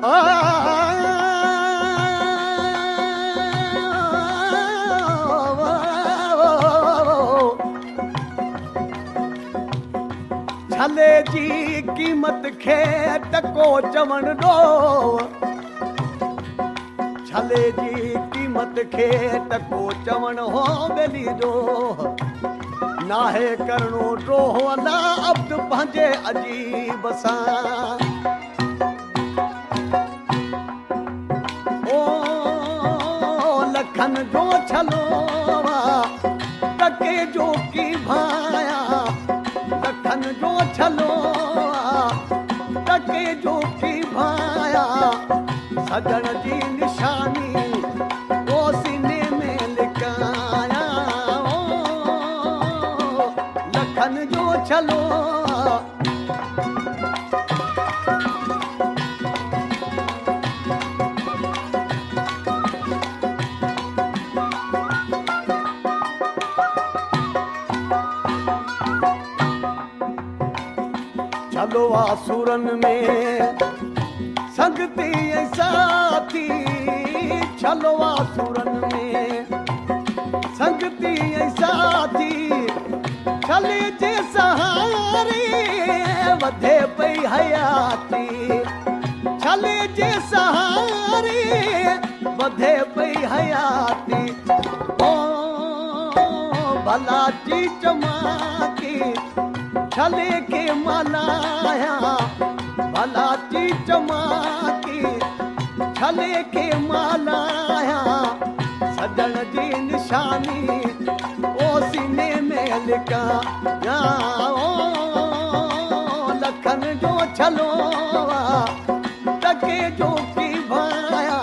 छले जी क़ीमत खे टको चवण ॾो, छले जी क़ीमत खे टको चवण हो ॿेली ॾो, नाहे करणो ड्रोह अला अब्द पंहिंजे अजीब सां। ओ लखन जो छलो टके जो की भाया, लखन जो छलो टके जो की भाया, सजण जी निशानी ओ सीने में लिकाया। ओ लखन जो छलो छलो आसुरन में संगती ऐं साथी, छलो आसुरन में संगती ऐं साथी, छले जे सहारे वधे पई हयाती, छले जे सहारे वधे पई हयाती। ओ भला जी चमाकी छले के मलाया, भला जी चमाकी छले के मलाया, सजण जी निशानी ओ सीने में लिकाया। ओ लखन जो छलो टके जो की भाया,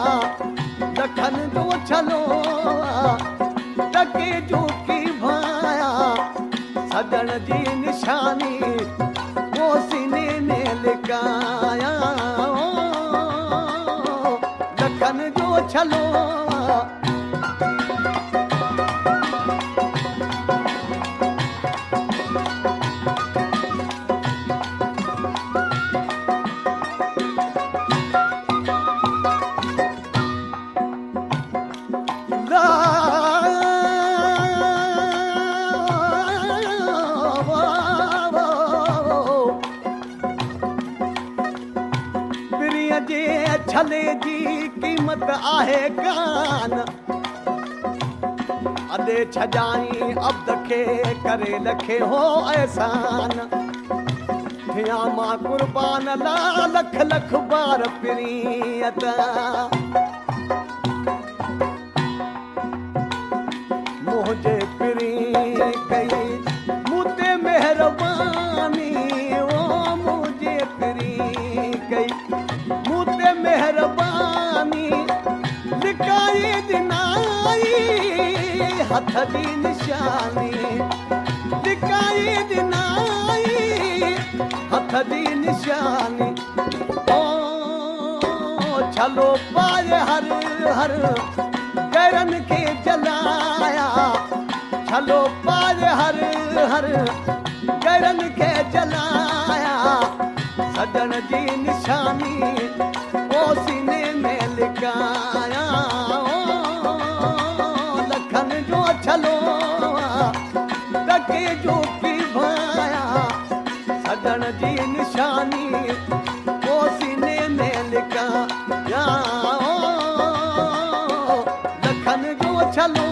लखन जो छलो टके जो की भाया, सजण जी निशानी वो सीने में लिकाया। लखन जो छलो छले जी क़ीमत आहे कान, अॾे छजाई अब्द खे करे लखे हो एहसान, थिया मां कुर्बान ला लख लख बार प्रियत। मुझे प्री कई मुते मेहरबानी, ओ मुझे प्री कई मुते मेहरबानी, लिकाई दिनाई हथ जी निशानी, लिकाई दिनाई हथ जी निशानी। ओ छलो पाए हर हर गैरन के जलाया, छलो पाए हर हर गैरन के जलाया, सजण जी निशानी ओ सीने में लिकाया। लखन जो छलो टके जो की भाया, सजण जी निशानी ओ सीने में लिकाया। लखन जो छलो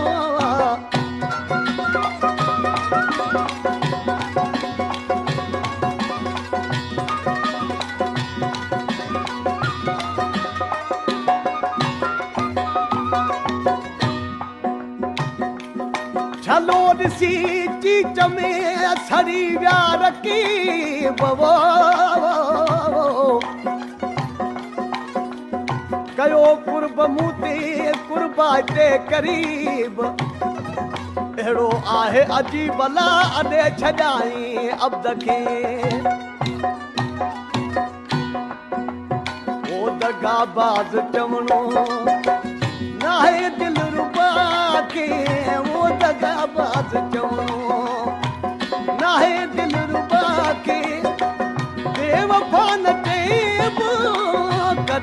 छलो ॾिसी चीच में सड़ी विया रकीब, कयो कुर्ब मूं ते कुर्बा ते करीब, अहिड़ो आहे अजीब ला अॾे छॾाई अब्द खे। ओ दगाबाज़ चवणो नाहे दिल रुबा के, वो दगाबाज़ चवणो नाहे दिल रुबा के, बेवफा न चइबो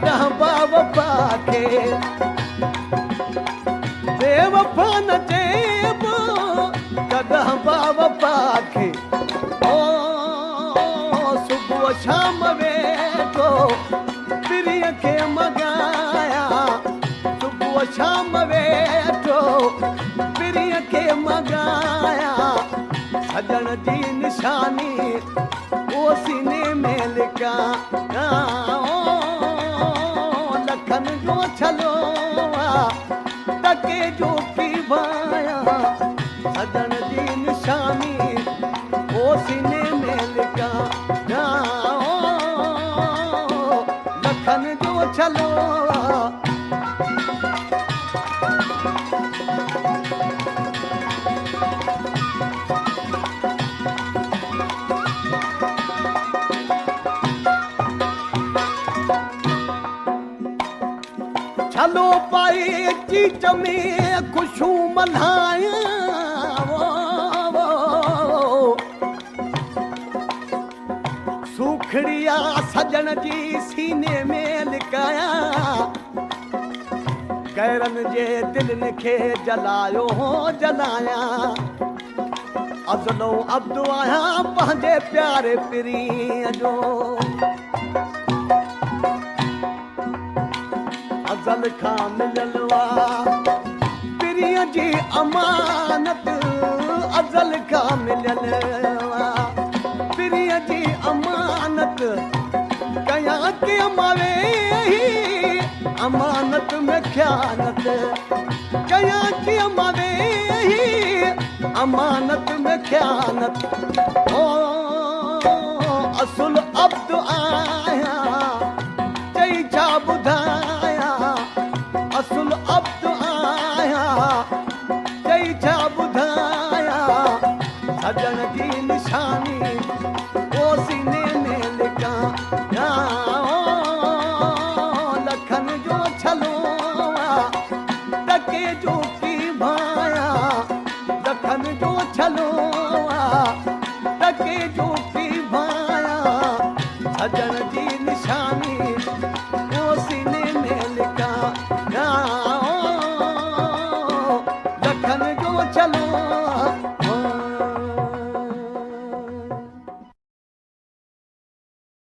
कॾहिं बावफा खे बेवफा न चइबो कॾहिं बावफा खे ओ सुबुह शाम वेठो पिरीअ खे मॻाया सुबुह शाम वेठो पिरीअ खे मॻाया सजण जी निशानी ओ सीने में लिका लखन जो छलो टके जो की भाया सजण जी निशानी ओ सीने में लिका लखन जो छलो छलो पाए चीच में खुशूं मल्हाया सूखड़िया सजण जी सीने में लिकाया कैरन जे दिलनि खे जलायो हो जलाया अज़लो अब्दु आहियां पंहिंजे प्यारे पिरीअ जो अज़ल खां मिलियल पिरीअ जी अमानत अज़ल खां मिलियल पिरीअ जी अमानत कयां के मावे अमानत में ख़यानत कयां के मावे अमानत में ख़यानत ओ असुल अब्दु आहियां चई छा ॿुधाया असुल अब्दु आहियां चई छा ॿुधाया सजण जी निशानी ओ सीने में लिका लखन जो छलो टके जो